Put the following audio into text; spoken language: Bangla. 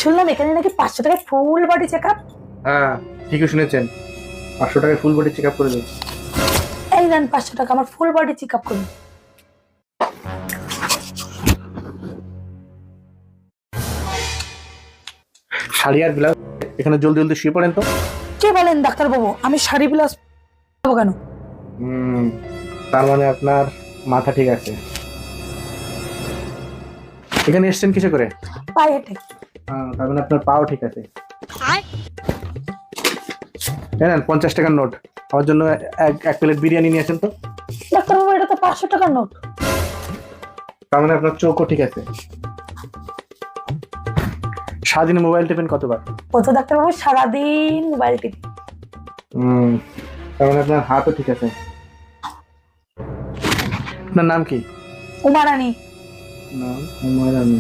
শুনলাম এখানে নাকি 500 টাকায় ফুল বডি চেক আপ। হ্যাঁ, ঠিকই শুনেছেন, 500 টাকায় ফুল বডি চেক আপ করে দিন। এই নেন 500 টাকা, আমার ফুল বডি চেক আপ করুন। শাড়ি আর ব্লাউজ এখানে জলদি জলদি শুয়ে পড়েন তো। কে বলেন ডাক্তারবাবু আমি শাড়ি ব্লাউজ পাবো কেন? তার মানে আপনার মাথা ঠিক আছে। এখানে এসছেন কিসে করে? পায়ে হেঁটে। তার মানে আপনার পাও ঠিক আছে। নেন 50 টাকার নোট, আমার জন্য এক প্লেট বিরিয়ানি নিয়ে আসেন তো। ডাক্তারবাবু এটা তো 500 টাকার নোট। তার মানে আপনার চোখও ঠিক আছে। সারাদিনে মোবাইল টিপেন কতবার? ও তো ডাক্তারবাবু সারাদিন মোবাইল টিপি। তার মানে আপনার হাতও ঠিক আছে। আপনার নাম কি? উমা রানী। নাম উমা রানী।